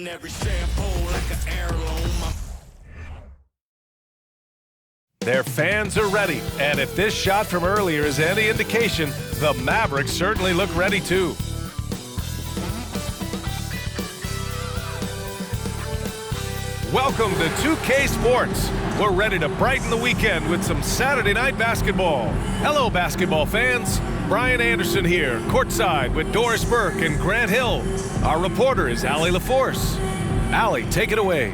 in every shampoo like an heirloom. Their fans are ready, and if this shot from earlier is any indication, the Mavericks certainly look ready too. Welcome to 2K Sports. We're ready to brighten the weekend with some Saturday night basketball. Hello, basketball fans. Brian Anderson here, courtside with Doris Burke and Grant Hill. Our reporter is Allie LaForce. Allie, take it away.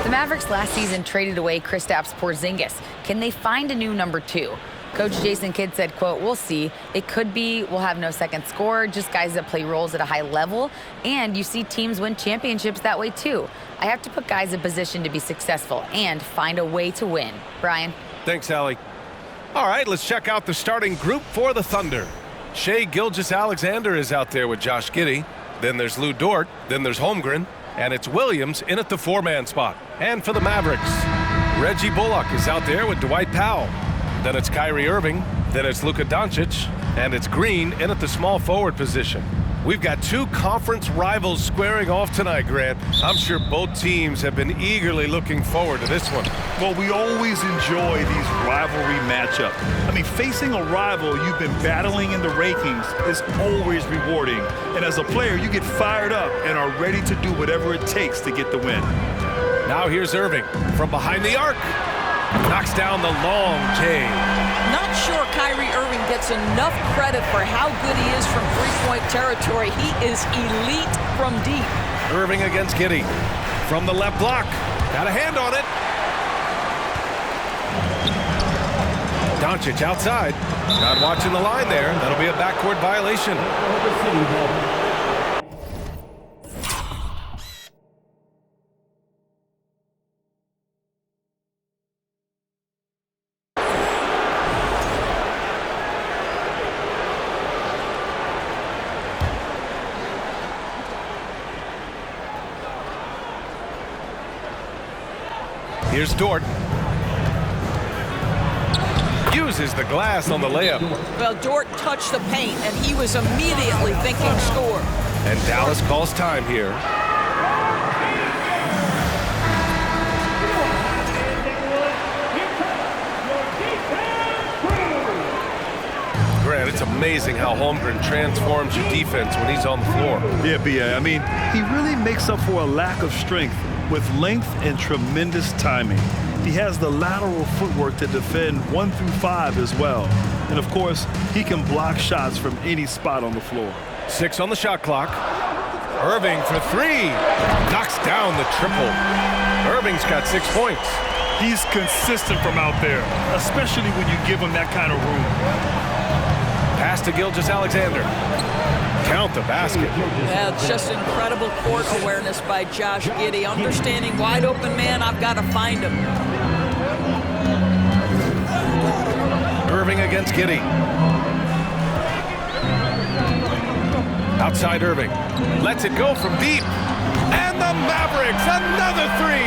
The Mavericks last season traded away Kristaps Porzingis. Can they find a new number 2? Coach Jason Kidd said, quote, "We'll see. It could be we'll have no second scorer, just guys that play roles at a high level. And you see teams win championships that way too. I have to put guys in position to be successful and find a way to win." Brian? Thanks, Allie. All right, let's check out the starting group for the Thunder. Shai Gilgeous-Alexander is out there with Josh Giddey. Then there's Lou Dort. Then there's Holmgren. And it's Williams in at the 4-man spot. And for the Mavericks, Reggie Bullock is out there with Dwight Powell. Then it's Kyrie Irving. Then it's Luka Doncic. And it's Green in at the small forward position. We've got two conference rivals squaring off tonight, Grant. I'm sure both teams have been eagerly looking forward to this one. Well, we always enjoy these rivalry matchups. I mean, facing a rival you've been battling in the rankings is always rewarding. And as a player, you get fired up and are ready to do whatever it takes to get the win. Now here's Irving from behind the arc. Knocks down the long J. Not sure Kyrie Irving gets enough credit for how good he is from three-point territory. He is elite from deep. Irving against Giddey. From the left block. Got a hand on it. Doncic outside. Not watching the line there. That'll be a backcourt violation. Here's Dort. Uses the glass on the layup. Well, Dort touched the paint, and he was immediately thinking score. And Dallas calls time here. Grant, it's amazing how Holmgren transforms your defense when he's on the floor. Yeah, B.A. I mean, he really makes up for a lack of strength with length and tremendous timing. He has the lateral footwork to defend 1 through 5 as well. And of course, he can block shots from any spot on the floor. 6 on the shot clock. Irving for 3. Knocks down the triple. Irving's got 6 points. He's consistent from out there, especially when you give him that kind of room. Pass to Gilgeous-Alexander. Count the basket. Yeah, it's just incredible court awareness by Josh Giddey. Understanding wide open man, I've got to find him. Irving against Giddey. Outside Irving. Lets it go from deep. And the Mavericks, another 3.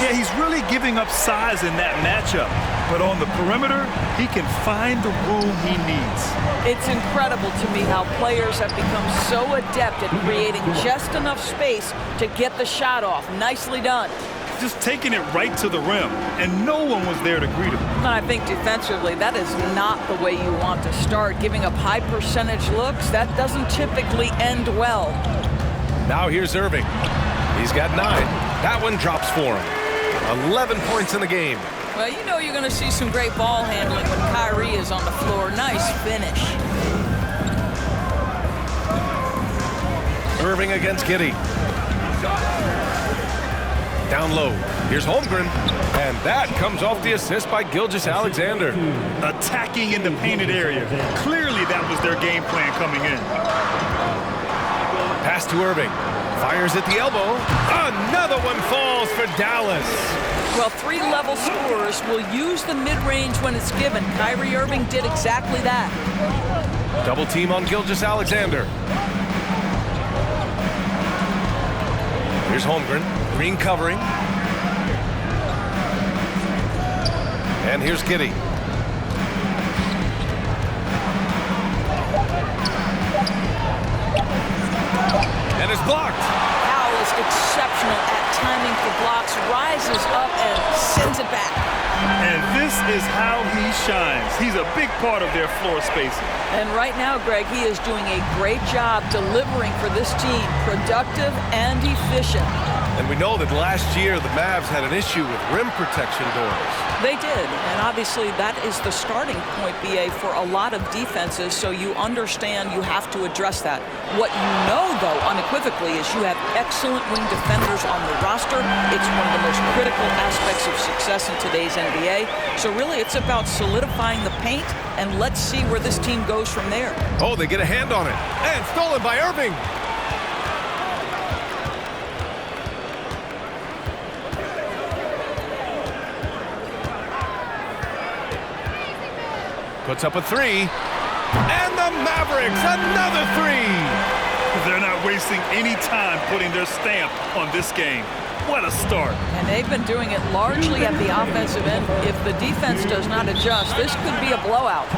Yeah, he's really giving up size in that matchup. But on the perimeter, he can find the room he needs. It's incredible to me how players have become so adept at creating just enough space to get the shot off. Nicely done. Just taking it right to the rim, and no one was there to greet him. And I think defensively, that is not the way you want to start. Giving up high percentage looks, that doesn't typically end well. Now here's Irving. He's got 9. That one drops for him. 11 points in the game. Well, you know you're going to see some great ball handling when Kyrie is on the floor. Nice finish. Irving against Giddey. Down low. Here's Holmgren. And that comes off the assist by Gilgeous-Alexander. Attacking in the painted area. Clearly that was their game plan coming in. Pass to Irving. Fires at the elbow. Another one falls for Dallas. Well, 3-level scorers will use the mid-range when it's given. Kyrie Irving did exactly that. Double team on Gilgeous-Alexander. Here's Holmgren. Green covering. And here's Giddey. And it's blocked. Foul is exceptional at timing for blocks, rises up and sends it back. And this is how he shines. He's a big part of their floor spacing. And right now, Greg, he is doing a great job delivering for this team, productive and efficient. And we know that last year the Mavs had an issue with rim protection doors. They did, and obviously that is the starting point, BA, for a lot of defenses, so you understand you have to address that. What you know, though, unequivocally, is you have excellent wing defenders on the roster. It's one of the most critical aspects of success in today's NBA. So really, it's about solidifying the paint, and let's see where this team goes from there. Oh, they get a hand on it. And stolen by Irving. Puts up a three. And the Mavericks, another three. They're not wasting any time putting their stamp on this game. What a start. And they've been doing it largely at the offensive end. If the defense does not adjust, this could be a blowout.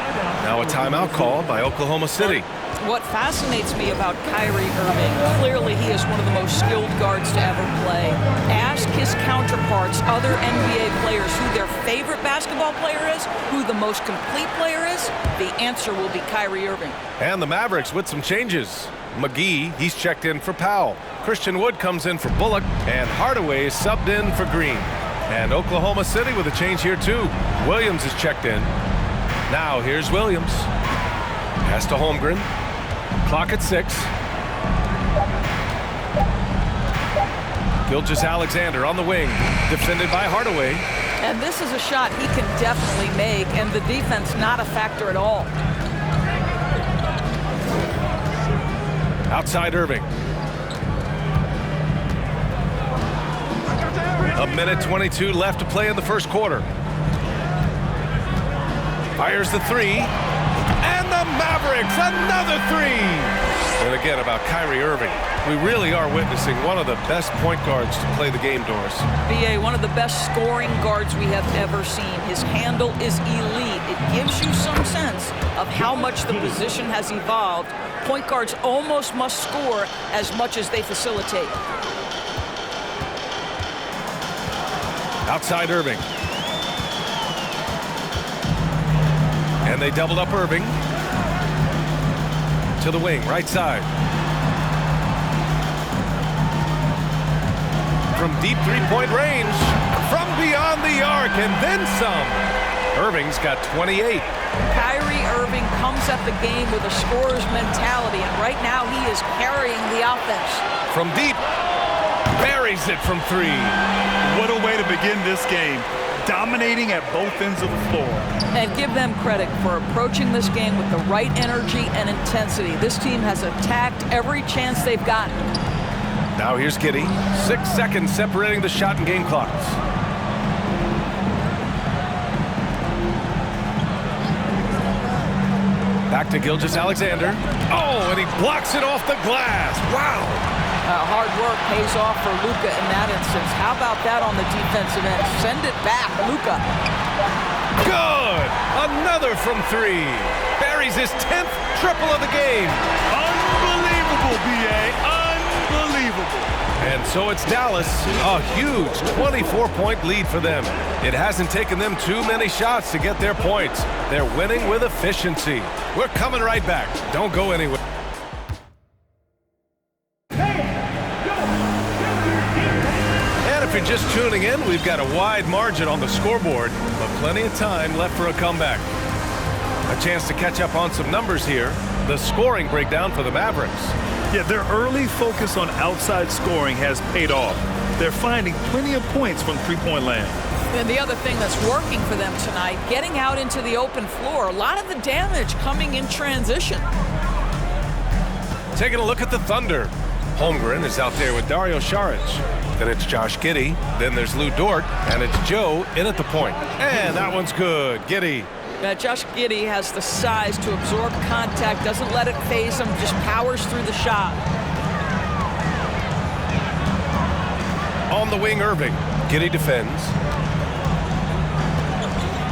Now a timeout called by Oklahoma City. What fascinates me about Kyrie Irving, clearly he is one of the most skilled guards to ever play. Ask his counterparts, other NBA players, who their favorite basketball player is, who the most complete player is. The answer will be Kyrie Irving. And the Mavericks with some changes. McGee, he's checked in for Powell. Christian Wood comes in for Bullock, and Hardaway is subbed in for Green. And Oklahoma City with a change here too. Williams is checked in. Now here's Williams. Pass to Holmgren. Clock at 6. Gilgeous-Alexander on the wing, defended by Hardaway. And this is a shot he can definitely make, and the defense not a factor at all. Outside Irving. A minute 22 left to play in the first quarter. Fires the three. And the Mavericks, another three. And again, about Kyrie Irving, we really are witnessing one of the best point guards to play the game, Doris. BA, one of the best scoring guards we have ever seen. His handle is elite. It gives you some sense of how much the position has evolved. Point guards almost must score as much as they facilitate. Outside Irving. And they doubled up Irving. To the wing, right side. From deep three-point range. From beyond the arc, and then some. Irving's got 28. Kyrie Irving comes at the game with a scorer's mentality, and right now he is carrying the offense. From deep. Buries it from three. What a way to begin this game. Dominating at both ends of the floor. And give them credit for approaching this game with the right energy and intensity. This team has attacked every chance they've gotten. Now here's Giddey. 6 seconds separating the shot and game clocks. Back to Gilgeous-Alexander. Oh, and he blocks it off the glass. Wow. Hard work pays off for Luka in that instance. How about that on the defensive end? Send it back, Luka. Good! Another from three. Buries his 10th triple of the game. Unbelievable, BA. Unbelievable. And so it's Dallas. A huge 24-point lead for them. It hasn't taken them too many shots to get their points. They're winning with efficiency. We're coming right back. Don't go anywhere. If you're just tuning in, we've got a wide margin on the scoreboard, but plenty of time left for a comeback. A chance to catch up on some numbers here. The scoring breakdown for the Mavericks. Yeah, their early focus on outside scoring has paid off. They're finding plenty of points from three-point land. And the other thing that's working for them tonight, getting out into the open floor. A lot of the damage coming in transition. Taking a look at the Thunder. Holmgren is out there with Dario Saric. Then it's Josh Giddey. Then there's Lou Dort. And it's Joe in at the point. And that one's good. Giddey. Josh Giddey has the size to absorb contact, doesn't let it phase him, just powers through the shot. On the wing, Irving. Giddey defends.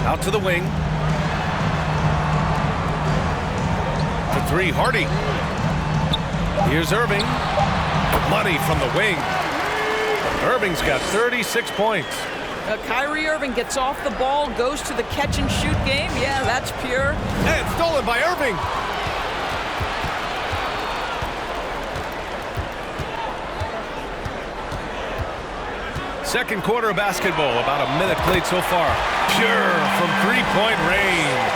Out to the wing. For three, Hardy. Here's Irving. Money from the wing. Irving's got 36 points. Kyrie Irving gets off the ball, goes to the catch-and-shoot game. Yeah, that's pure. And stolen by Irving. Second quarter of basketball, about a minute played so far. Pure from three-point range.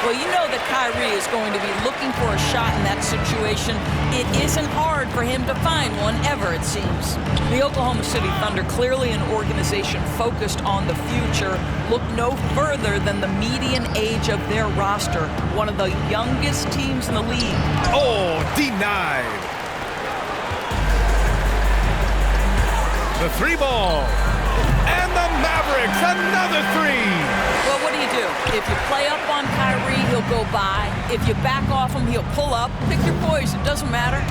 Well, you know that Kyrie is going to be looking for a shot in that situation. It isn't hard for him to find one ever, it seems. The Oklahoma City Thunder, clearly an organization focused on the future, look no further than the median age of their roster, one of the youngest teams in the league. Oh, denied. The three ball. And the Mavericks, another three. Well, what do you do? If you play up on Kyrie, he'll go by. If you back off him, he'll pull up. Pick your poison, doesn't matter.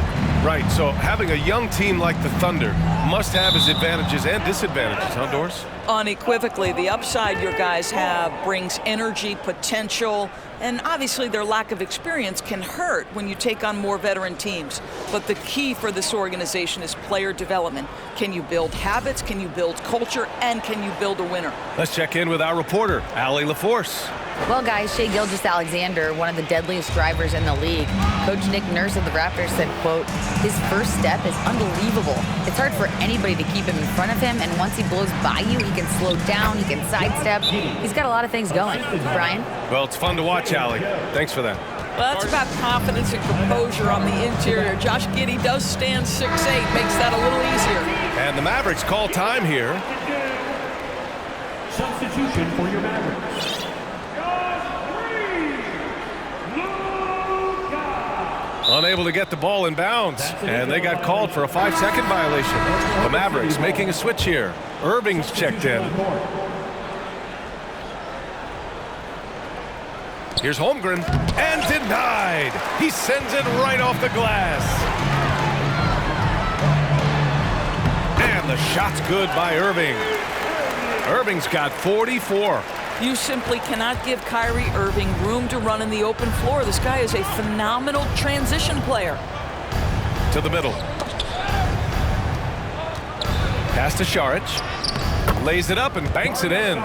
Right, so having a young team like the Thunder must have its advantages and disadvantages, huh, Doris? Unequivocally, the upside your guys have brings energy, potential, and obviously their lack of experience can hurt when you take on more veteran teams. But the key for this organization is player development. Can you build habits? Can you build culture? And can you build a winner? Let's check in with our reporter, Allie LaForce. Well, guys, Shai Gilgeous-Alexander, one of the deadliest drivers in the league. Coach Nick Nurse of the Raptors said, quote, his first step is unbelievable. It's hard for anybody to keep him in front of him, and once he blows by you, he can slow down, he can sidestep. He's got a lot of things going. Brian? Well, it's fun to watch, Allie. Thanks for that. Well, that's about confidence and composure on the interior. Josh Giddey does stand 6'8", makes that a little easier. And the Mavericks call time here. Substitution for your Mavericks. Unable to get the ball in bounds, and they got called for a 5-second violation. The Mavericks making a switch here. Irving's checked in. Here's Holmgren, and denied. He sends it right off the glass. And the shot's good by Irving. Irving's got 44. You simply cannot give Kyrie Irving room to run in the open floor. This guy is a phenomenal transition player. To the middle. Pass to Šarić. Lays it up and banks it in.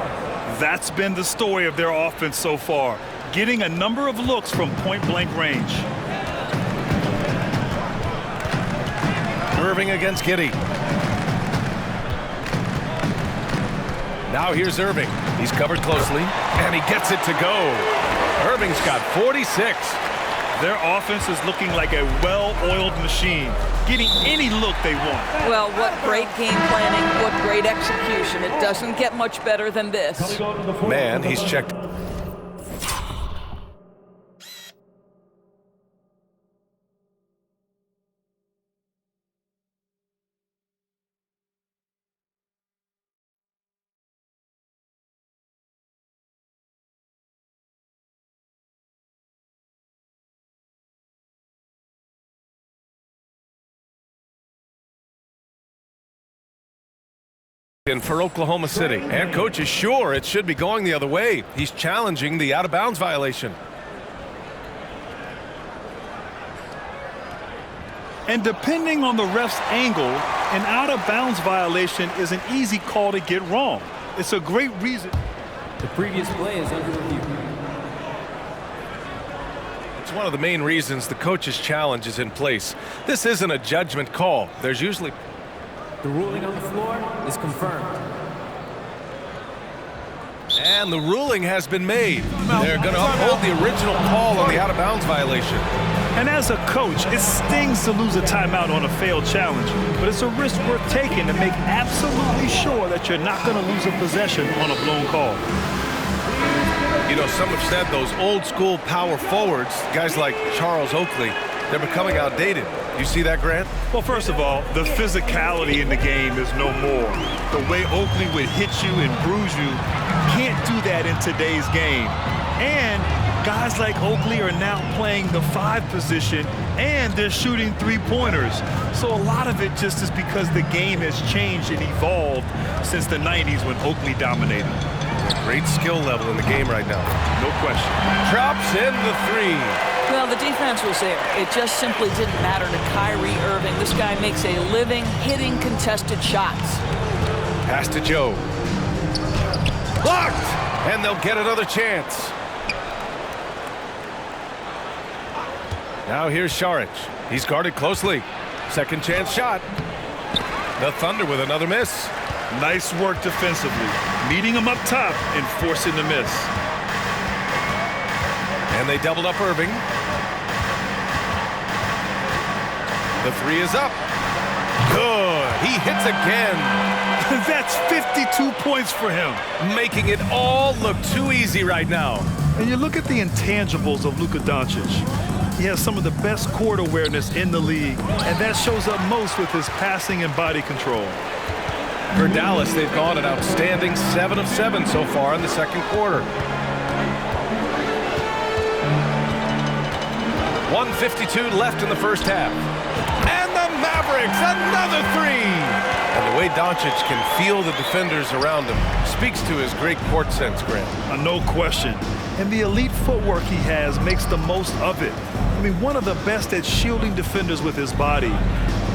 That's been the story of their offense so far, getting a number of looks from point-blank range. Irving against Giddey. Now here's Irving. He's covered closely, and he gets it to go. Irving's got 46. Their offense is looking like a well-oiled machine, getting any look they want. Well, what great game planning, what great execution. It doesn't get much better than this. Man, he's checked. In for Oklahoma City, and coach is sure it should be going the other way. He's challenging the out-of-bounds violation. And depending on the ref's angle, an out-of-bounds violation is an easy call to get wrong. It's a great reason. The previous play is under review. It's one of the main reasons the coach's challenge is in place. This isn't a judgment call. There's usually... The ruling on the floor is confirmed. And the ruling has been made. They're going to uphold the original call on the out-of-bounds violation. And as a coach, it stings to lose a timeout on a failed challenge, but it's a risk worth taking to make absolutely sure that you're not going to lose a possession on a blown call. You know, some have said those old-school power forwards, guys like Charles Oakley, they're becoming outdated. You see that, Grant? Well, first of all, the physicality in the game is no more. The way Oakley would hit you and bruise you, can't do that in today's game. And guys like Oakley are now playing the 5 position, and they're shooting 3-pointers. So a lot of it just is because the game has changed and evolved since the 90s when Oakley dominated. Great skill level in the game right now. No question. Drops in the 3. Well, the defense was there. It just simply didn't matter to Kyrie Irving. This guy makes a living hitting contested shots. Pass to Joe. Blocked! And they'll get another chance. Now here's Šarić. He's guarded closely. Second chance shot. The Thunder with another miss. Nice work defensively, meeting him up top and forcing the miss. And they doubled up Irving. The three is up. Good. He hits again. That's 52 points for him. Making it all look too easy right now. And you look at the intangibles of Luka Doncic. He has some of the best court awareness in the league, and that shows up most with his passing and body control. For Dallas, they've gone an outstanding 7 of 7 so far in the second quarter. 1:52 left in the first half. And the Mavericks, another three! And the way Doncic can feel the defenders around him speaks to his great court sense, Grant. No question. And the elite footwork he has makes the most of it. I mean, one of the best at shielding defenders with his body.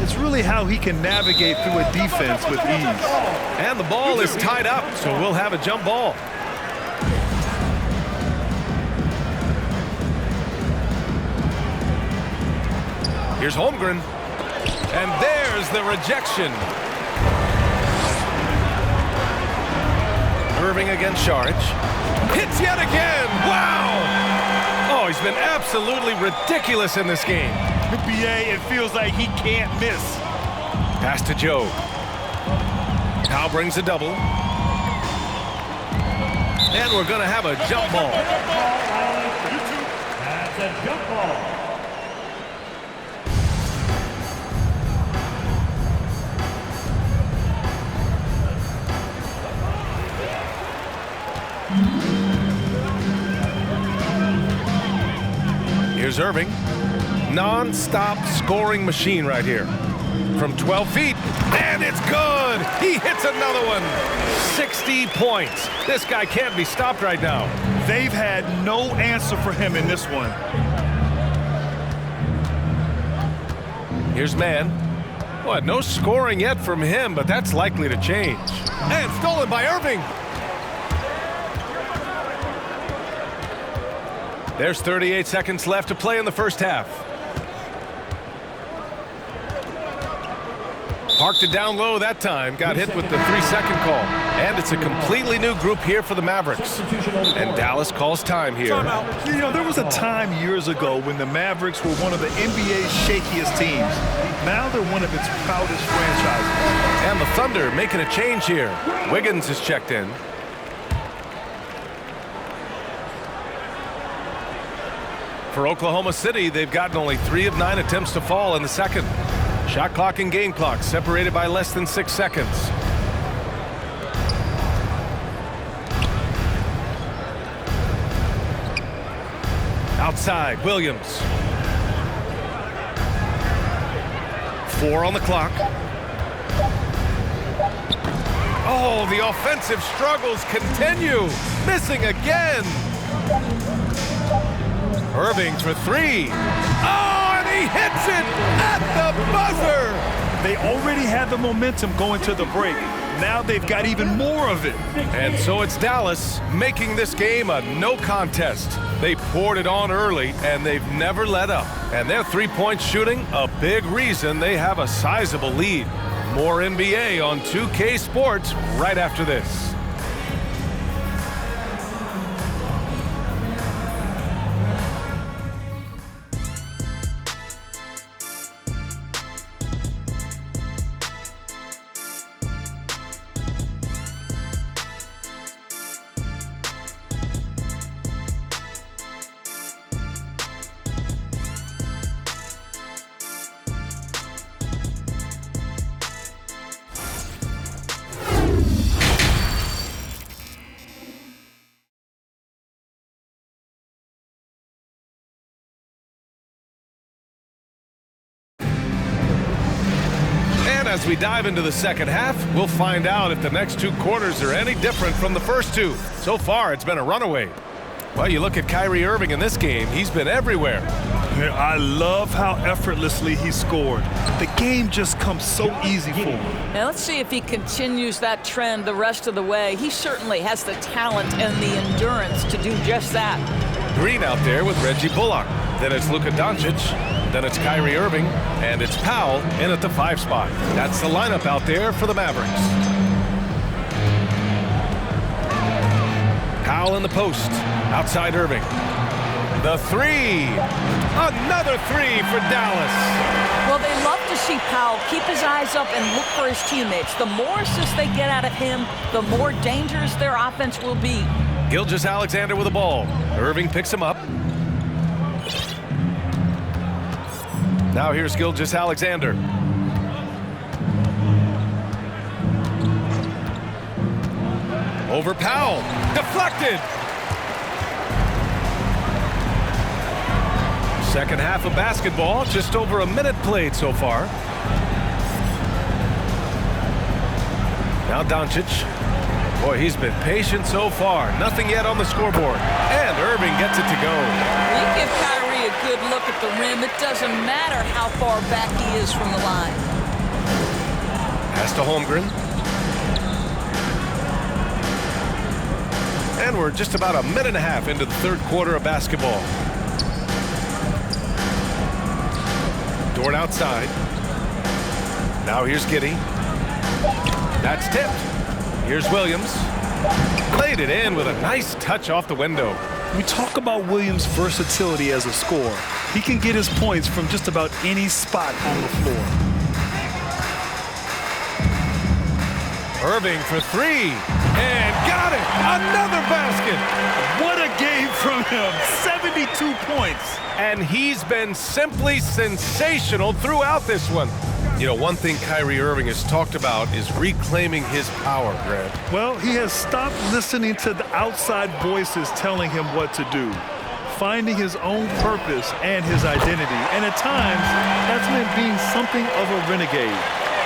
It's really how he can navigate through a defense with ease. And the ball is tied up, so we'll have a jump ball. Here's Holmgren. And there's the rejection. Irving against Šarić. Hits yet again. Wow! Oh, he's been absolutely ridiculous in this game. BA, it feels like he can't miss. Pass to Joe. Now brings a double. And we're going to have a jump ball. That's a jump ball. Here's Irving. Non-stop scoring machine right here. From 12 feet, and it's good! He hits another one! 60 points. This guy can't be stopped right now. They've had no answer for him in this one. Here's Mann. What, no scoring yet from him, but that's likely to change. And stolen by Irving! There's 38 seconds left to play in the first half. Parked it down low that time. Got hit with the 3-second call. And it's a completely new group here for the Mavericks. And Dallas calls time here. You know, there was a time years ago when the Mavericks were one of the NBA's shakiest teams. Now they're one of its proudest franchises. And the Thunder making a change here. Wiggins is checked in. For Oklahoma City, they've gotten only 3 of 9 attempts to fall in the second. Shot clock and game clock separated by less than 6 seconds. Outside, Williams. 4 on the clock. Oh, the offensive struggles continue. Missing again. Irving for 3. Oh, and he hits it at the buzzer. They already had the momentum going to the break. Now they've got even more of it. And so it's Dallas making this game a no contest. They poured it on early, and they've never let up. And their three-point shooting, a big reason they have a sizable lead. More NBA on 2K Sports right after this. As we dive into the second half, we'll find out if the next 2 quarters are any different from the first 2. So far, it's been a runaway. Well, you look at Kyrie Irving in this game, he's been everywhere. I love how effortlessly he scored. The game just comes so easy for him. Now let's see if he continues that trend the rest of the way. He certainly has the talent and the endurance to do just that. Green out there with Reggie Bullock. Then it's Luka Doncic. Then it's Kyrie Irving. And it's Powell in at the 5 spot. That's the lineup out there for the Mavericks. Powell in the post. Outside Irving. The 3. Another 3 for Dallas. Well, they love to see Powell keep his eyes up and look for his teammates. The more assists they get out of him, the more dangerous their offense will be. Gilgeous-Alexander with the ball. Irving picks him up. Now here's Gilgeous-Alexander. Over Powell. Deflected. Second half of basketball, just over a minute played so far. Now Doncic. Boy, he's been patient so far. Nothing yet on the scoreboard. And Irving gets it to go. You give Kyrie a good look at the rim. It doesn't matter how far back he is from the line. Pass to Holmgren. And we're just about a minute and a half into the third quarter of basketball. Dort outside. Now here's Giddey. That's tipped. Here's Williams. Played it in with a nice touch off the window. We talk about Williams' versatility as a scorer. He can get his points from just about any spot on the floor. Irving for 3. And got it! Another basket! What a game from him! 72 points! And he's been simply sensational throughout this one. You know, one thing Kyrie Irving has talked about is reclaiming his power, Grant. Well, he has stopped listening to the outside voices telling him what to do, finding his own purpose and his identity. And at times, that's meant being something of a renegade.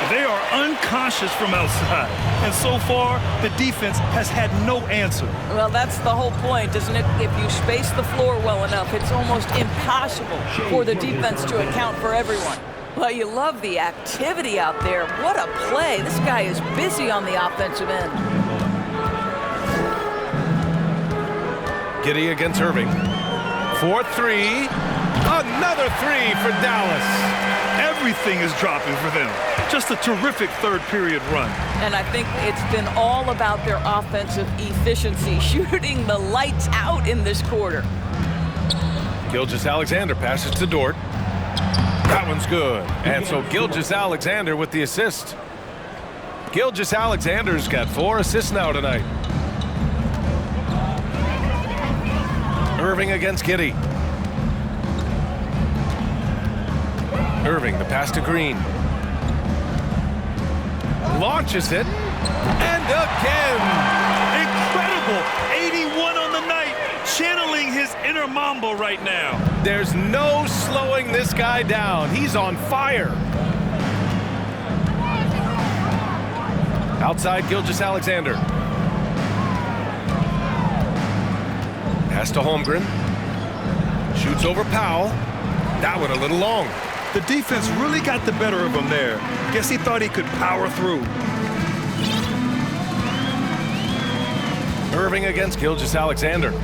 They are unconscious from outside. And so far, the defense has had no answer. Well, that's the whole point, isn't it? If you space the floor well enough, it's almost impossible for the defense to account for everyone. Well, you love the activity out there. What a play. This guy is busy on the offensive end. Giddey against Irving. 4-3. Another 3 for Dallas. Everything is dropping for them. Just a terrific third period run. And I think it's been all about their offensive efficiency, shooting the lights out in this quarter. Gilgeous-Alexander passes to Dort. That one's good. And so Gilgeous-Alexander with the assist. Gilgeous-Alexander's got 4 assists now tonight. Irving against Giddey. Irving, the pass to Green. Launches it. And again. Incredible. 81 on the night. Channeling his inner Mamba right now. There's no slowing this guy down. He's on fire. Outside Gilgeous-Alexander. Pass to Holmgren. Shoots over Powell. That one a little long. The defense really got the better of him there. Guess he thought he could power through. Irving against Gilgeous-Alexander. 2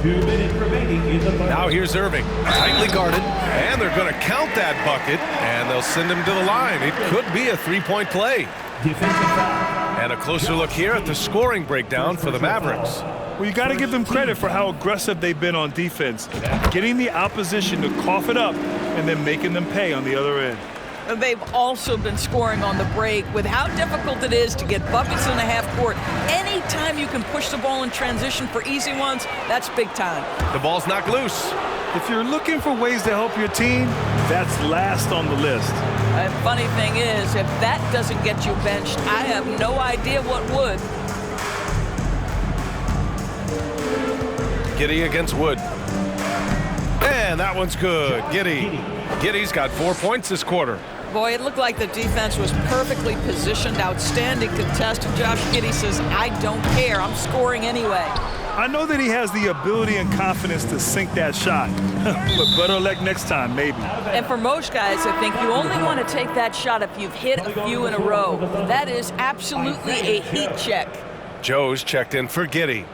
minutes remaining in the final. Now here's Irving, tightly guarded, and they're going to count that bucket, and they'll send him to the line. It could be a 3-point play. Defensive foul. And a closer look here at the scoring breakdown for the Mavericks. Well, you got to give them credit for how aggressive they've been on defense, getting the opposition to cough it up and then making them pay on the other end. They've also been scoring on the break with how difficult it is to get buckets in the half court. Anytime you can push the ball in transition for easy ones, that's big time. The ball's knocked loose. If you're looking for ways to help your team, that's last on the list. And funny thing is, if that doesn't get you benched, I have no idea what would. Giddey against Wood. And that one's good. Giddey's got 4 points this quarter. Boy, it looked like the defense was perfectly positioned, outstanding contest. And Josh Giddey says, I don't care, I'm scoring anyway. I know that he has the ability and confidence to sink that shot, but better luck next time, maybe. And for most guys, I think you only want to take that shot if you've hit a few in a row. That is absolutely a heat check. Joe's checked in for Giddey.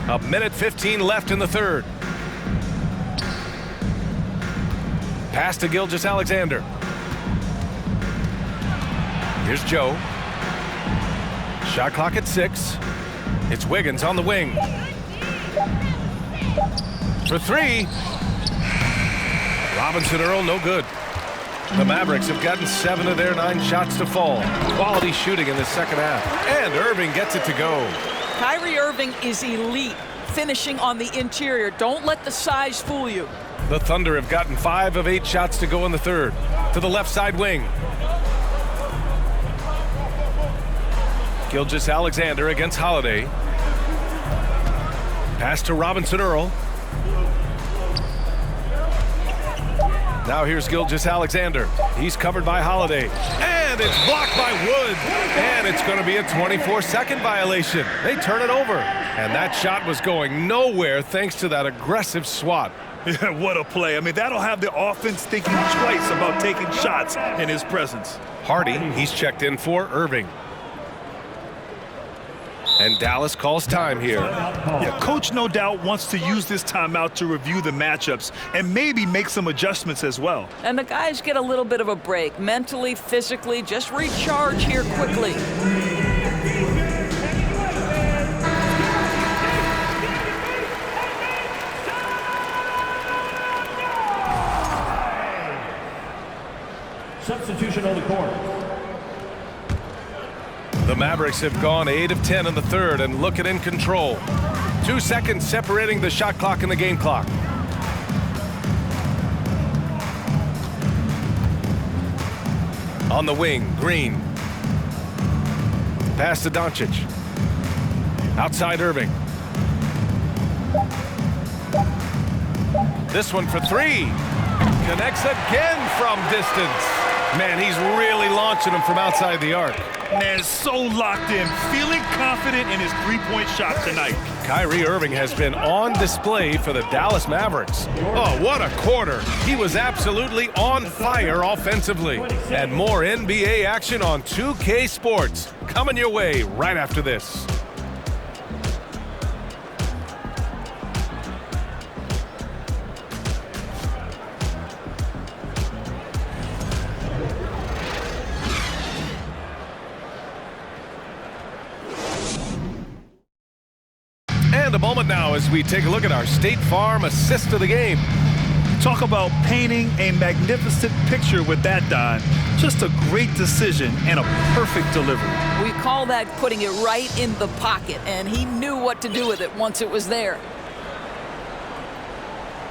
A minute 15 left in the third. Pass to Gilgeous-Alexander. Here's Joe. Shot clock at 6. It's Wiggins on the wing. For 3. Robinson Earl, no good. The Mavericks have gotten 7 of their 9 shots to fall. Quality shooting in the second half. And Irving gets it to go. Kyrie Irving is elite, finishing on the interior. Don't let the size fool you. The Thunder have gotten 5 of 8 shots to go in the third. To the left side wing. Gilgeous-Alexander against Holiday. Pass to Robinson Earl. Now here's Gilgeous-Alexander. He's covered by Holiday. And it's blocked by Wood. And it's going to be a 24-second violation. They turn it over. And that shot was going nowhere thanks to that aggressive swat. Yeah, what a play. I mean, that'll have the offense thinking twice about taking shots in his presence. Hardy, he's checked in for Irving. And Dallas calls time here. Yeah, coach no doubt wants to use this timeout to review the matchups and maybe make some adjustments as well. And the guys get a little bit of a break, mentally, physically, just recharge here quickly. Substitution on the court. The Mavericks have gone 8 of 10 in the third and look in control. 2 seconds separating the shot clock and the game clock. On the wing, Green. Pass to Doncic. Outside Irving. This one for 3. Connects again from distance. Man, he's really launching them from outside the arc. Man, so locked in, feeling confident in his three-point shot tonight. Kyrie Irving has been on display for the Dallas Mavericks. Oh, what a quarter. He was absolutely on fire offensively. And more NBA action on 2K Sports coming your way right after this. And a moment now as we take a look at our State Farm assist of the game. Talk about painting a magnificent picture with that, Don. Just a great decision and a perfect delivery. We call that putting it right in the pocket, and he knew what to do with it once it was there.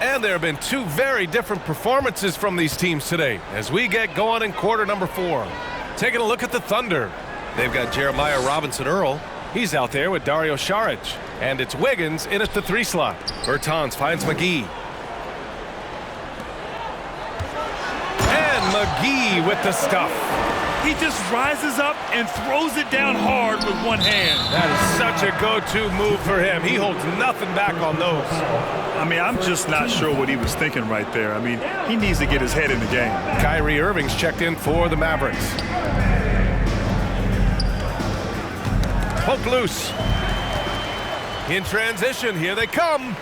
And there have been 2 very different performances from these teams today as we get going in quarter number 4. Taking a look at the Thunder. They've got Jeremiah Robinson Earl. He's out there with Dario Saric. And it's Wiggins in at the 3 slot. Bertans finds McGee. And McGee with the stuff. He just rises up and throws it down hard with one hand. That is such a go-to move for him. He holds nothing back on those. I mean, I'm just not sure what he was thinking right there. I mean, he needs to get his head in the game. Kyrie Irving's checked in for the Mavericks. Poke loose. In transition, here they come.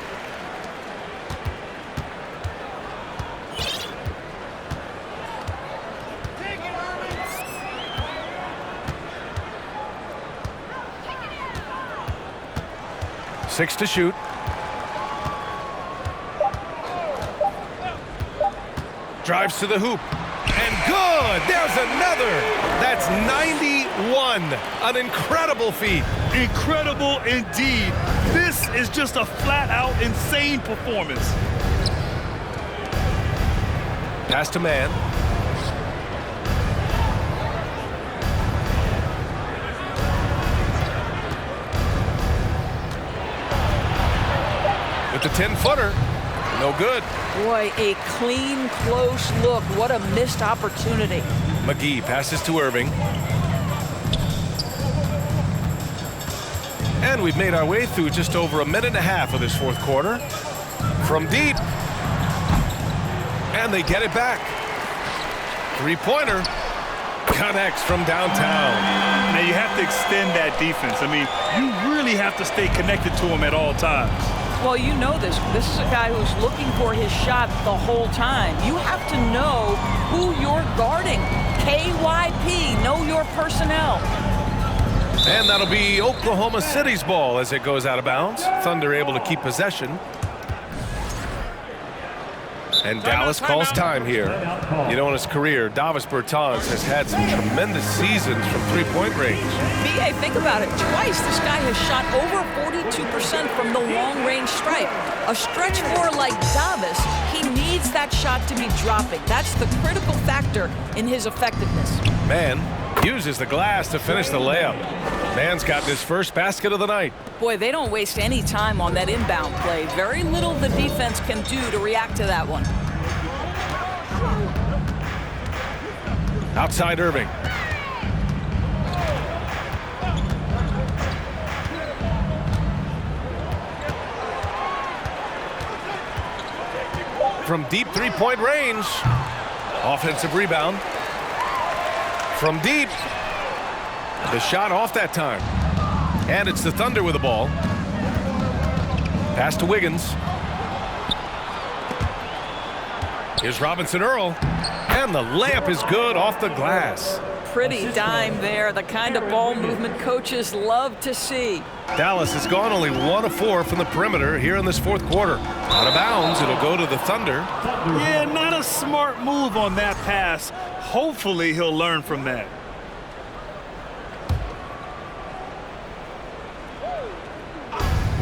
Six to shoot. Drives to the hoop. And good! There's another! That's 91. An incredible feat. Incredible indeed. This is just a flat-out insane performance. Pass to man. With the 10-footer. No good. Boy, a clean, close look. What a missed opportunity. McGee passes to Irving. And we've made our way through just over a minute and a half of this fourth quarter. From deep. And they get it back. Three-pointer. Connects from downtown. Now you have to extend that defense. I mean, you really have to stay connected to him at all times. Well, you know this. This is a guy who's looking for his shot the whole time. You have to know who you're guarding. KYP, know your personnel. And that'll be Oklahoma City's ball as it goes out of bounds. Thunder able to keep possession. And Dallas calls time here. You know, in his career, Davis Bertans has had some tremendous seasons from three-point range. B.A., think about it. Twice this guy has shot over 42% from the long-range stripe. A stretch four like Davis, he needs that shot to be dropping. That's the critical factor in his effectiveness. Mann uses the glass to finish the layup. Mann's got his first basket of the night. Boy, they don't waste any time on that inbound play. Very little the defense can do to react to that one. Outside Irving. From deep three-point range. Offensive rebound. From deep. The shot off that time. And it's the Thunder with the ball. Pass to Wiggins. Here's Robinson Earl. And the layup is good off the glass. Pretty dime there. The kind of ball movement coaches love to see. Dallas has gone only 1 of 4 from the perimeter here in this fourth quarter. Out of bounds, it'll go to the Thunder. Yeah, not a smart move on that pass. Hopefully he'll learn from that.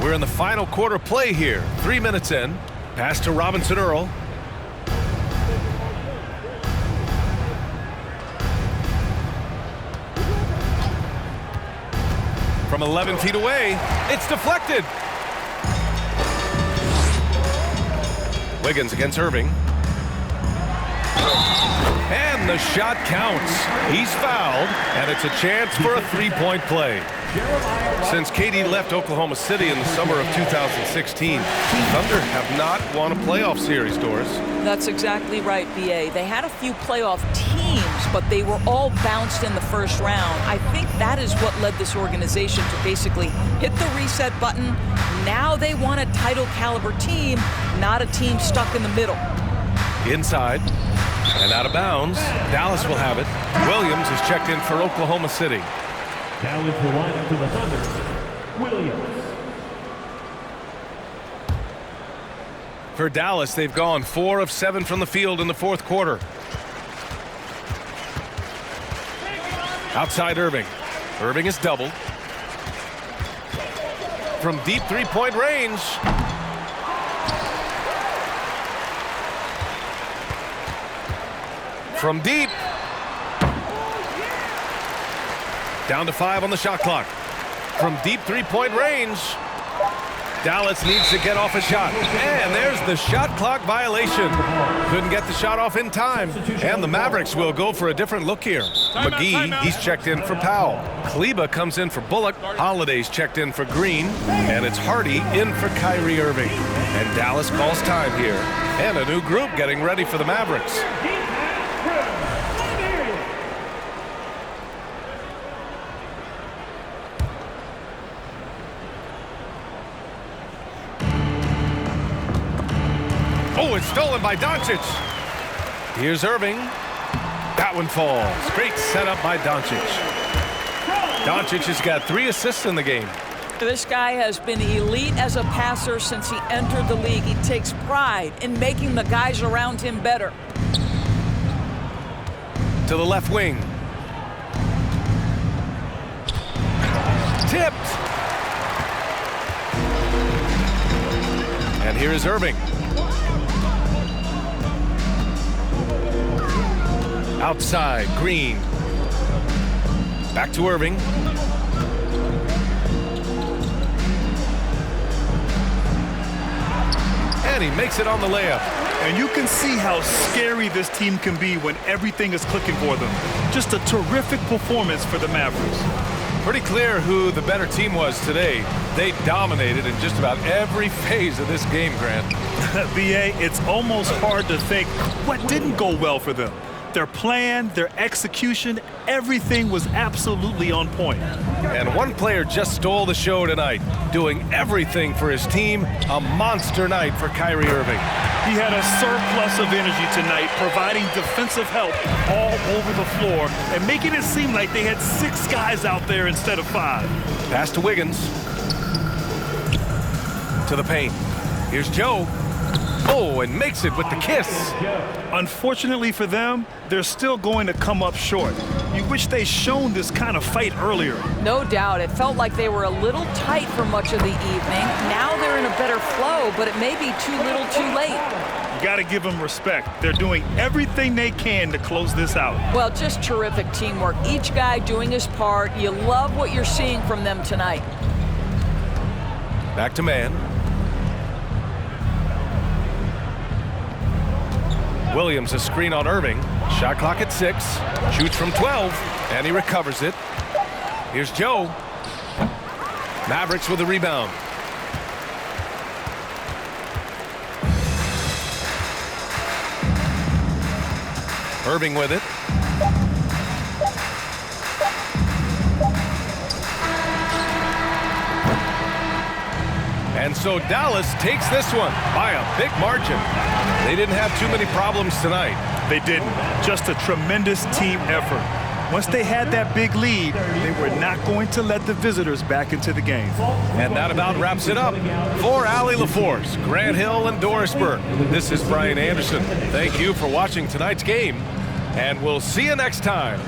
We're in the final quarter play here. 3 minutes in. Pass to Robinson Earl. From 11 feet away, it's deflected. Wiggins against Irving. And the shot counts. He's fouled, and it's a chance for a three-point play. Since KD left Oklahoma City in the summer of 2016, Thunder have not won a playoff series, Doris. That's exactly right, B.A. They had a few playoff teams, but they were all bounced in the first round. I think that is what led this organization to basically hit the reset button. Now they want a title-caliber team, not a team stuck in the middle. Inside and out of bounds. Dallas will have it. Williams is checked in for Oklahoma City. Now into the lineup for the Thunder, Williams. For Dallas, they've gone 4 of 7 from the field in the fourth quarter. Outside Irving. Irving is doubled. From deep three-point range. From deep. Down to 5 on the shot clock. From deep three-point range. Dallas needs to get off a shot. And there's the shot clock violation. Couldn't get the shot off in time. And the Mavericks will go for a different look here. McGee, he's checked in for Powell. Kleba comes in for Bullock. Holiday's checked in for Green. And it's Hardy in for Kyrie Irving. And Dallas calls time here. And a new group getting ready for the Mavericks. Oh, it's stolen by Doncic. Here's Irving. That one falls. Great setup by Doncic. Doncic has got 3 assists in the game. This guy has been elite as a passer since he entered the league. He takes pride in making the guys around him better. To the left wing. Tipped. And here is Irving. Outside, Green. Back to Irving. and he makes it on the layup. And you can see how scary this team can be when everything is clicking for them. Just a terrific performance for the Mavericks. Pretty clear who the better team was today. They dominated in just about every phase of this game, Grant. B.A., it's almost hard to think what didn't go well for them. Their plan, their execution, everything was absolutely on point. And one player just stole the show tonight, doing everything for his team. A monster night for Kyrie Irving. He had a surplus of energy tonight, providing defensive help all over the floor and making it seem like they had 6 guys out there instead of 5. Pass to Wiggins. To the paint. Here's Joe. Oh, and makes it with the kiss. Unfortunately for them, they're still going to come up short. You wish they'd shown this kind of fight earlier. No doubt. It felt like they were a little tight for much of the evening. Now they're in a better flow, but it may be too little too late. You got to give them respect. They're doing everything they can to close this out. Well, just terrific teamwork. Each guy doing his part. You love what you're seeing from them tonight. Back to man. Williams a screen on Irving. Shot clock at 6. Shoots from 12, and he recovers it. Here's Joe. Mavericks with a rebound. Irving with it. And so Dallas takes this one by a big margin. They didn't have too many problems tonight. They didn't. Just a tremendous team effort. Once they had that big lead, they were not going to let the visitors back into the game. And that about wraps it up. For Allie LaForce, Grant Hill, and Doris Burke, this is Brian Anderson. Thank you for watching tonight's game, and we'll see you next time.